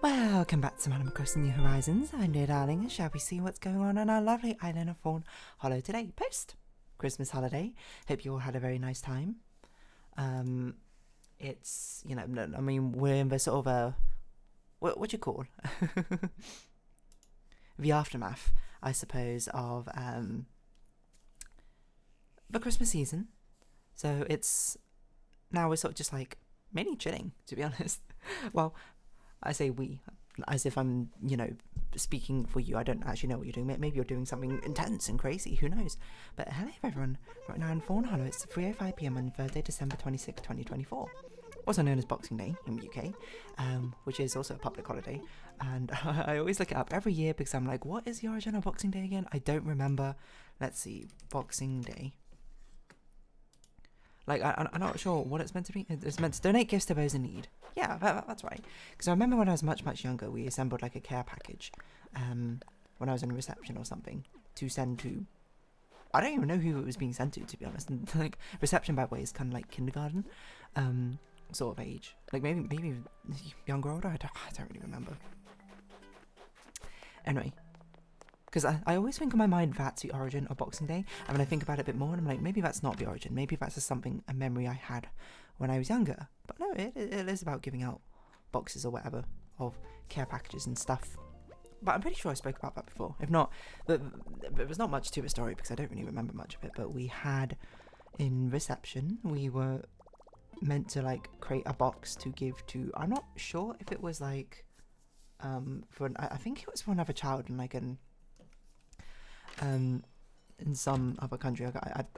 Welcome back to Madam Across the New Horizons. I'm dear darling, and shall we see what's going on our lovely island of Fawnhallow today? Post Christmas holiday. Hope you all had a very nice time. It's, you know, I mean, we're in the sort of what do you call the aftermath, I suppose, of the Christmas season. So it's now we're sort of just like mainly chilling, to be honest. Well, I say we, as if I'm, you know, speaking for you. I don't actually know what you're doing. Maybe you're doing something intense and crazy. Who knows? But hello, everyone. Right now in Fawnhallow, it's 3:05 p.m. on Thursday, December 26, 2024. Also known as Boxing Day in the UK, which is also a public holiday. And I always look it up every year because I'm like, what is the origin of Boxing Day again? I don't remember. Let's see. Boxing Day. Like, I'm not sure what it's meant to be. It's meant to donate gifts to those in need. Yeah, that's right. Because I remember when I was much, much younger, we assembled like a care package when I was in reception or something to send to... I don't even know who it was being sent to be honest. And, like, reception, by the way, is kind of like kindergarten sort of age. Like, maybe younger or older? I don't really remember. Anyway. Because I always think in my mind that's the origin of Boxing Day, and when I think about it a bit more, I'm like, maybe that's not the origin, maybe that's just a memory I had when I was younger. But no, it is about giving out boxes or whatever of care packages and stuff. But I'm pretty sure I spoke about that before. If not, there was not much to the story because I don't really remember much of it. But we had, in reception, we were meant to like create a box to give to, I'm not sure if it was like, I think it was for another child in like in some other country.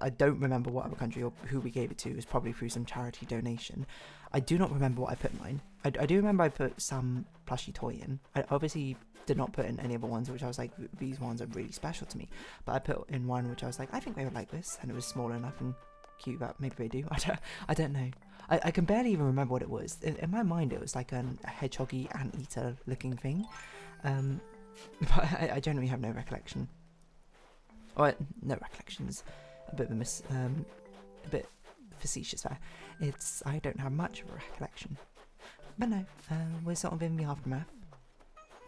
I don't remember what other country or who we gave it to. It was probably through some charity donation. I do not remember what I put in mine. I do remember I put some plushie toy in. I obviously did not put in any other ones which I was like, these ones are really special to me. But I put in one which I was like, I think they would like this, and it was small enough and cute that maybe they do. I don't know. I can barely even remember what it was. In my mind it was like a hedgehoggy anteater looking thing. But I generally have no recollection. Or no recollections, a bit of a bit facetious there. I don't have much of a recollection. But no, we're sort of in the aftermath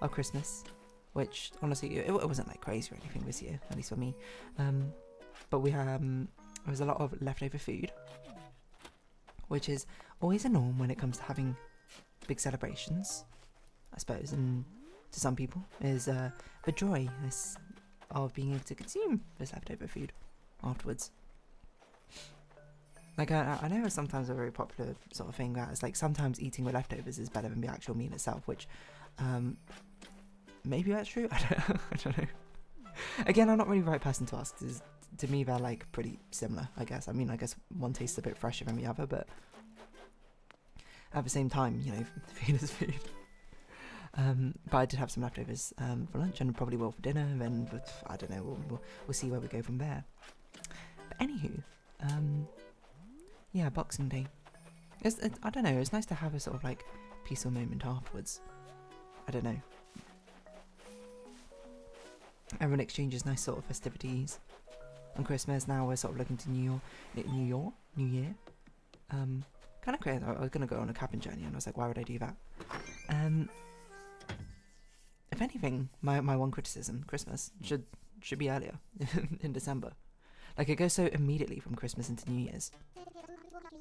of Christmas, which honestly, it wasn't like crazy or anything this year, at least for me. But we there was a lot of leftover food, which is always a norm when it comes to having big celebrations, I suppose, and to some people is the joy, of being able to consume this leftover food afterwards. Like, I know sometimes a very popular sort of thing that is like sometimes eating with leftovers is better than the actual meal itself, which maybe that's true. I don't know. Again, I'm not really the right person to ask, because to me they're like pretty similar, I guess. I mean, I guess one tastes a bit fresher than the other, but at the same time, you know, food is food. But I did have some leftovers for lunch, and probably will for dinner. Then, but I don't know. We'll see where we go from there. But anywho, yeah, Boxing Day. I don't know. It's nice to have a sort of like peaceful moment afterwards. I don't know. Everyone exchanges nice sort of festivities on Christmas. Now we're sort of looking to New Year. Kind of crazy. I was gonna go on a cabin journey, and I was like, why would I do that? If anything, my one criticism, Christmas should be earlier in December. Like, it goes so immediately from Christmas into New Year's.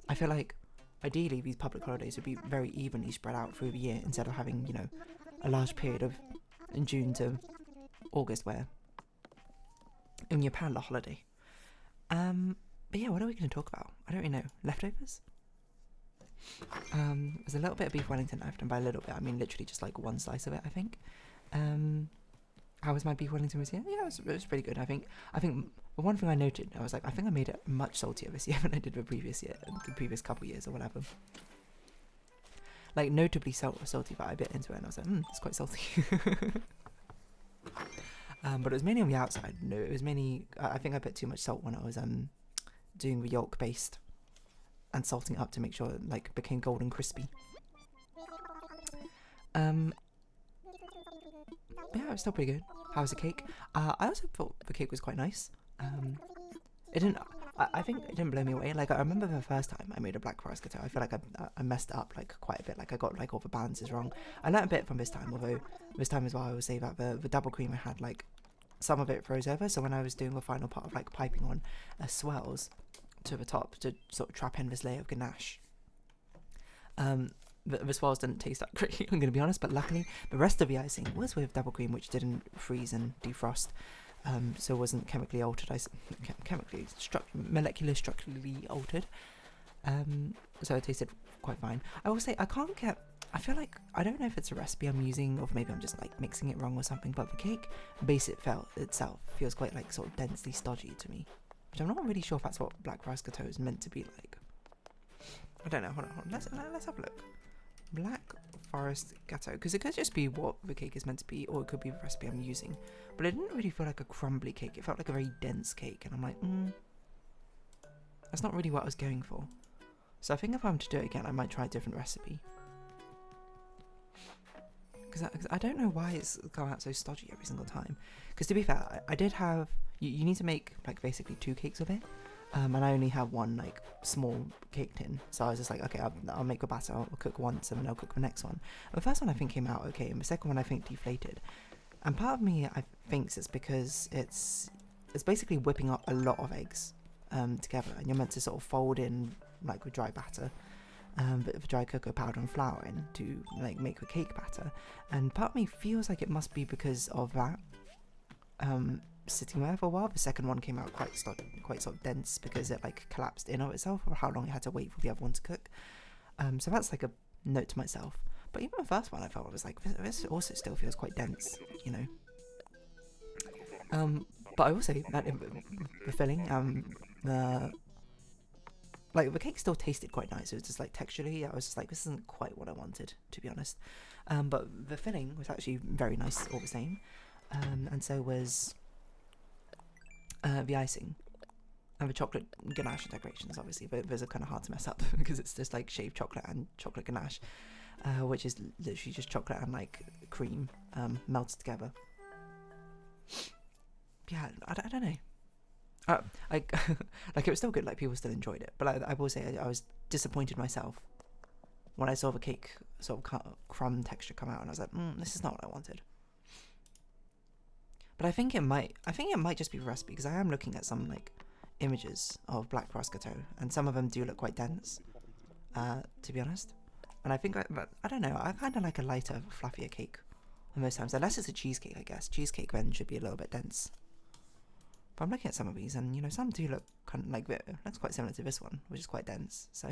I feel like ideally these public holidays would be very evenly spread out through the year instead of having, you know, a large period of in June to August where in your parallel holiday. But yeah, what are we going to talk about? I don't really know. Leftovers? There's a little bit of beef Wellington left, and by a little bit I mean literally just like one slice of it, I think. How was my beef Wellington this year? Yeah, it was pretty good. I think the one thing I noted, I was like, I think I made it much saltier this year than I did the previous couple years or whatever. Like, notably salty, but I bit into it and I was like, it's quite salty. But it was mainly on the outside. No, it was mainly, I think I put too much salt when I was doing the yolk based and salting it up to make sure it like became golden crispy. Yeah, it was still pretty good. How was the cake? I also thought the cake was quite nice. It didn't. I think it didn't blow me away. Like, I remember the first time I made a black forest gâteau, I feel like I messed it up like quite a bit. Like, I got like all the balances wrong. I learned a bit from this time, although this time as well I will say that the double cream I had, like, some of it froze over, so when I was doing the final part of like piping on swells to the top to sort of trap in this layer of ganache, the swells didn't taste that great, I'm going to be honest, but luckily the rest of the icing was with double cream, which didn't freeze and defrost, so it wasn't chemically altered, molecular structurally altered, so it tasted quite fine. I will say, I feel like, I don't know if it's a recipe I'm using, or maybe I'm just like mixing it wrong or something, but the cake base itself feels quite like sort of densely stodgy to me, which I'm not really sure if that's what black forest gâteau is meant to be like. I don't know, hold on. Let's have a look. Black forest gâteau, because it could just be what the cake is meant to be, or it could be the recipe I'm using, but it didn't really feel like a crumbly cake. It felt like a very dense cake, and I'm like, that's not really what I was going for. So I think if I'm to do it again, I might try a different recipe, because I don't know why it's come out so stodgy every single time. Because to be fair, I did have, you need to make like basically 2 cakes of it, and I only have one like small cake tin, so I was just like, okay, I'll make a batter, I'll cook once and then I'll cook the next one. The first one I think came out okay, and the second one I think deflated, and part of me I thinks it's because it's basically whipping up a lot of eggs together, and you're meant to sort of fold in like with dry batter, bit of dry cocoa powder and flour in to like make a cake batter, and part of me feels like it must be because of that sitting there for a while. The second one came out quite sort of dense because it like collapsed in of itself, or how long it had to wait for the other one to cook. So that's like a note to myself. But even the first one I felt was like, this also still feels quite dense, you know. But I will say that the filling, the cake still tasted quite nice. It was just like texturally, I was just like, this isn't quite what I wanted, to be honest. But the filling was actually very nice all the same, and so was the icing and the chocolate ganache decorations, obviously, but those are kind of hard to mess up because it's just like shaved chocolate and chocolate ganache, which is literally just chocolate and like cream melted together. Yeah, I don't know. Like it was still good, like people still enjoyed it, but I will say I was disappointed myself when I saw the cake sort of crumb texture come out, and I was like, this is not what I wanted. But I think it might just be the recipe, because I am looking at some like images of black forest gâteau, and some of them do look quite dense, to be honest. And I think I don't know, I kind of like a lighter, fluffier cake most times, unless it's a cheesecake. I guess cheesecake then should be a little bit dense. But I'm looking at some of these, and you know, some do look kind of like looks quite similar to this one, which is quite dense. So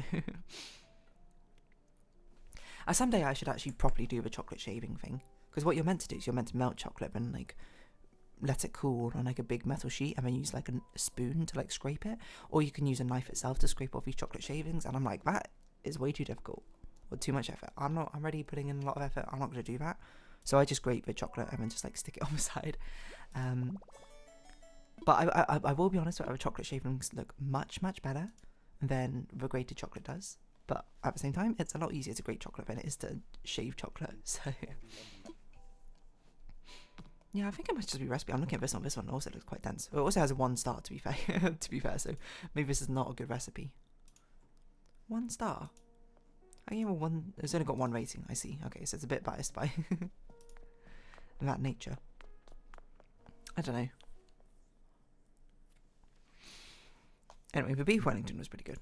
someday I should actually properly do the chocolate shaving thing, because what you're meant to do is you're meant to melt chocolate and like let it cool on like a big metal sheet, and then use like a spoon to like scrape it, or you can use a knife itself to scrape off these chocolate shavings. And I'm like, that is way too difficult or too much effort. I'm already putting in a lot of effort. I'm not going to do that. So I just grate the chocolate and then just like stick it on the side. But I will be honest, our chocolate shavings look much better than the grated chocolate does. But at the same time, it's a lot easier to grate chocolate than it is to shave chocolate. So yeah, I think it must just be recipe. I'm looking at this one. This one also looks quite dense. It also has a 1 star, to be fair. To be fair, so maybe this is not a good recipe. 1 star. I gave it 1. It's only got 1 rating. I see. Okay, so it's a bit biased by that nature. I don't know. Anyway, the beef Wellington was pretty good.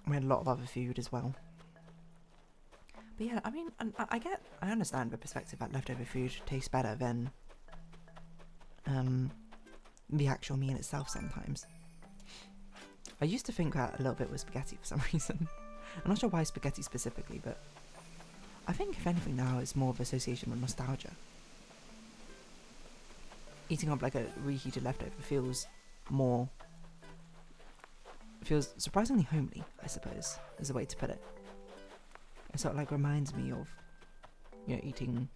We had a lot of other food as well. But yeah, I mean, I understand the perspective that leftover food tastes better than the actual meal itself sometimes. I used to think that a little bit was spaghetti for some reason. I'm not sure why spaghetti specifically, but I think if anything now it's more of association with nostalgia. Eating up like a reheated leftover feels surprisingly homely, I suppose, is a way to put it. It sort of like reminds me of, you know, eating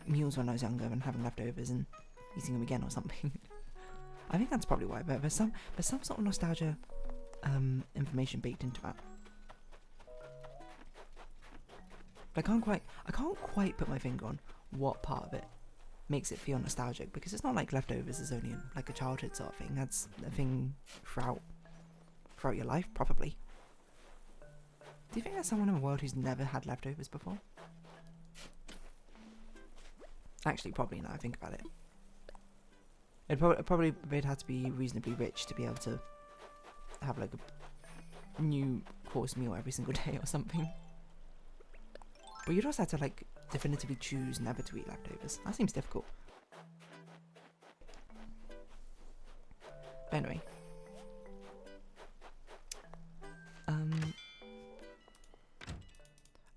meals when I was younger and having leftovers and eating them again or something. I think that's probably why, but there's some sort of nostalgia information baked into that. But I can't quite put my finger on what part of it makes it feel nostalgic, because it's not like leftovers is only like a childhood sort of thing. That's a thing throughout your life, probably. Do you think there's someone in the world who's never had leftovers before? Actually, probably now I think about it. They'd have to be reasonably rich to be able to have like a new course meal every single day or something. But you'd also have to like definitively choose never to eat leftovers. That seems difficult. But anyway.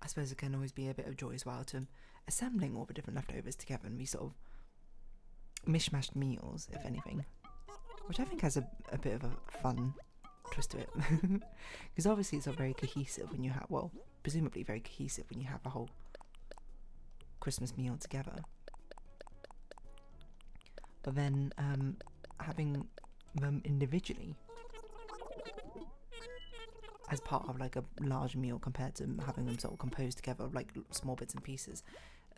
I suppose it can always be a bit of joy as well to assembling all the different leftovers together and be sort of mishmashed meals, if anything. Which I think has a bit of a fun twist to it. Because obviously it's not very cohesive when you have, well, presumably very cohesive when you have a whole Christmas meal together. But then having them individually as part of like a large meal compared to having them sort of composed together like small bits and pieces,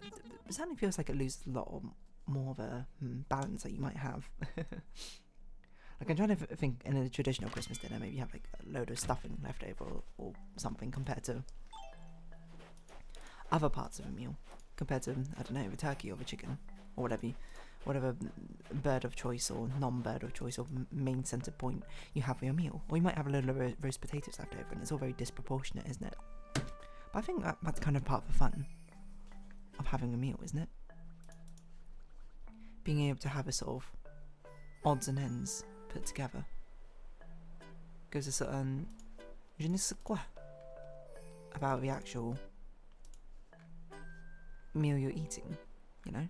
it certainly feels like it loses a lot more of a balance that you might have. Like I'm trying to think, in a traditional Christmas dinner maybe you have like a load of stuffing left over or something compared to other parts of a meal, compared to, I don't know, the turkey or the chicken or whatever bird of choice or non-bird of choice or main centre point you have for your meal. Or you might have a load of roast potatoes left over, and it's all very disproportionate, isn't it? But I think that's kind of part of the fun of having a meal, isn't it? Being able to have a sort of odds and ends put together gives a certain je ne sais quoi about the actual meal you're eating, you know?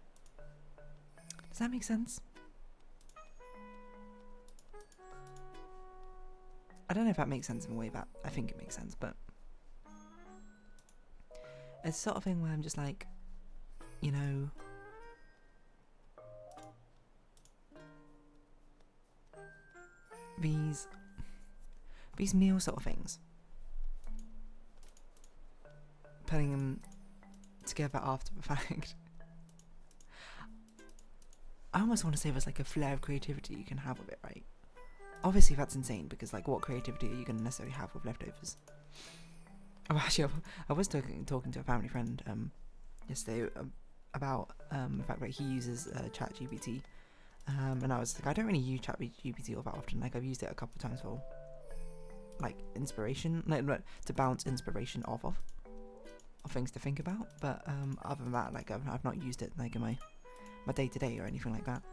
Does that make sense? I don't know if that makes sense in a way that I think it makes sense, but it's the sort of thing where I'm just like, you know, these meal sort of things, putting them together after the fact, I almost want to say there's like a flare of creativity you can have with it, right? Obviously that's insane, because like what creativity are you going to necessarily have with leftovers? Oh, actually, I was talking to a family friend yesterday about the fact that he uses ChatGPT, and I was like, I don't really use ChatGPT all that often. Like I've used it a couple of times for like inspiration, like to bounce inspiration off of things to think about. But other than that, like I've not used it like in my day to day or anything like that.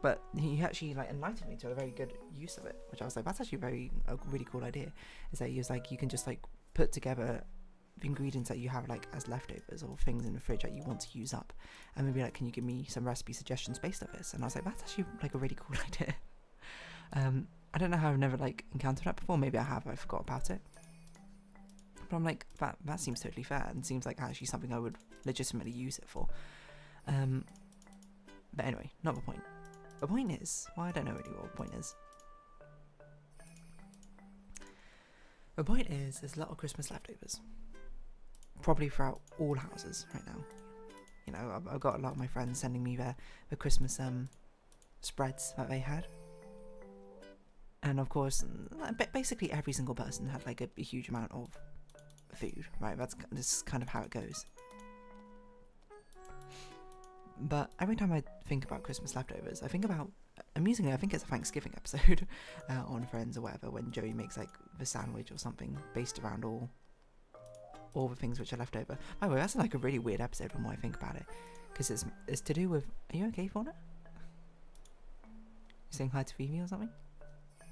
But he actually like enlightened me to a very good use of it, which I was like, that's actually a really cool idea. Is that he was like, you can just like put together the ingredients that you have like as leftovers or things in the fridge that you want to use up, and maybe like, can you give me some recipe suggestions based on this? And I was like, that's actually like a really cool idea. I don't know how I've never like encountered that before. Maybe I have, I forgot about it. But I'm like, that seems totally fair and seems like actually something I would legitimately use it for. But anyway, not the point. The point is, well, I don't know really what the point is. The point is, there's a lot of Christmas leftovers. Probably throughout all houses right now. You know, I've got a lot of my friends sending me the Christmas spreads that they had. And of course, basically every single person had like a huge amount of food, right? This is kind of how it goes. But every time I think about Christmas leftovers, I think about, amusingly, I think it's a Thanksgiving episode on Friends or whatever, when Joey makes like the sandwich or something based around all the things which are left over. By the way, that's like a really weird episode when I think about it, because it's to do with, are you okay, Fauna? You saying hi to Phoebe or something?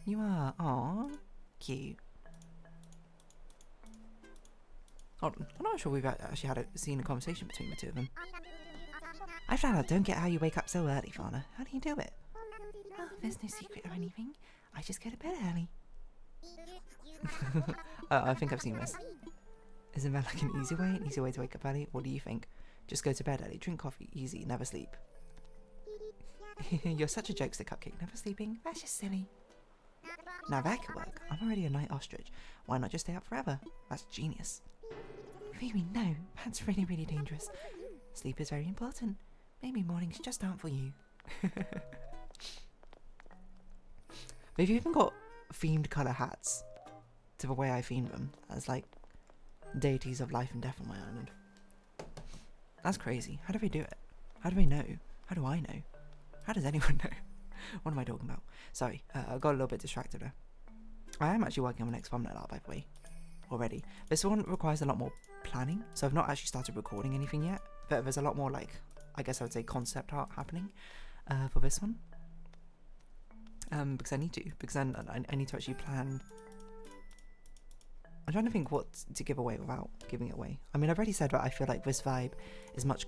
You are. Aww, cute. Hold on, I'm not sure we've actually seen a conversation between the two of them. I found out, don't get how you wake up so early, Fauna. How do you do it? Oh, there's no secret or anything. I just go to bed early. I think I've seen this. Isn't that like an easy way to wake up early? What do you think? Just go to bed early, drink coffee, easy, never sleep. You're such a jokester, Cupcake. Never sleeping? That's just silly. Now that could work. I'm already a night ostrich. Why not just stay up forever? That's genius. Phoebe, no. That's really, really dangerous. Sleep is very important. maybe mornings just aren't for you. They've even got themed colour hats to the way I themed them as like deities of life and death on my island. That's crazy. How do they do it? How do they know? How do I know? How does anyone know? What am I talking about? Sorry, I got a little bit distracted there. I am actually working on the next thumbnail art, by the way, already. This one requires a lot more planning, so I've not actually started recording anything yet, but there's a lot more, like, I guess I would say concept art happening for this one. Because I need to, because I need to actually plan. I'm trying to think what to give away without giving it away. I mean, I've already said that I feel like this vibe is much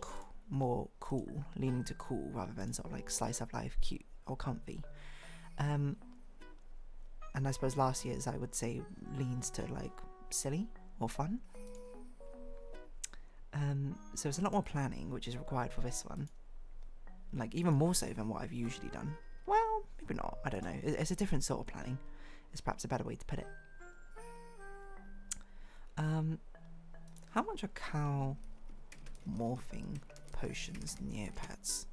more cool, leaning to cool rather than sort of like slice of life, cute or comfy. And I suppose last year's I would say leans to like silly or fun. So it's a lot more planning which is required for this one. Like even more so than what I've usually done. Well, maybe not, I don't know. It's a different sort of planning. It's perhaps a better way to put it. How much are cow morphing potions Neopets?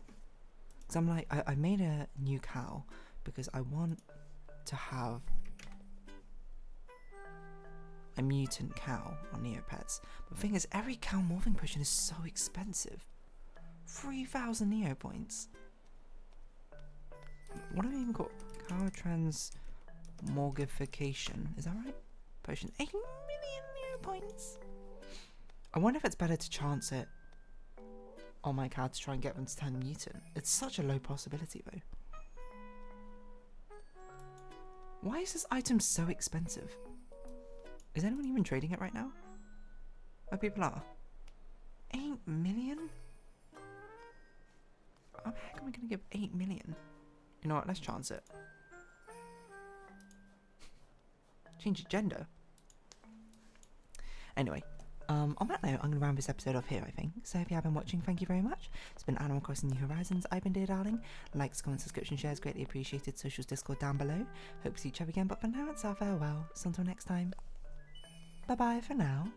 Because I'm like, I made a new cow because I want to have a mutant cow on Neopets. But the thing is, every cow morphing potion is so expensive. 3,000 Neo points. What have I even got? Cow transmogrification. Is that right? Potion. 8 million Neo points. I wonder if it's better to chance it on my cow to try and get them to turn mutant. It's such a low possibility though. Why is this item so expensive? Is anyone even trading it right now? Oh, people are. 8 million? How the heck am I going to give 8 million? You know what, let's chance it. Change your gender. Anyway, on that note, I'm going to round this episode off here, I think. So if you have been watching, thank you very much. It's been Animal Crossing New Horizons. I've been Dear Darling. Likes, comments, subscription, shares, greatly appreciated. Socials, Discord down below. Hope to see each other again, but for now, it's our farewell. So until next time, bye-bye for now.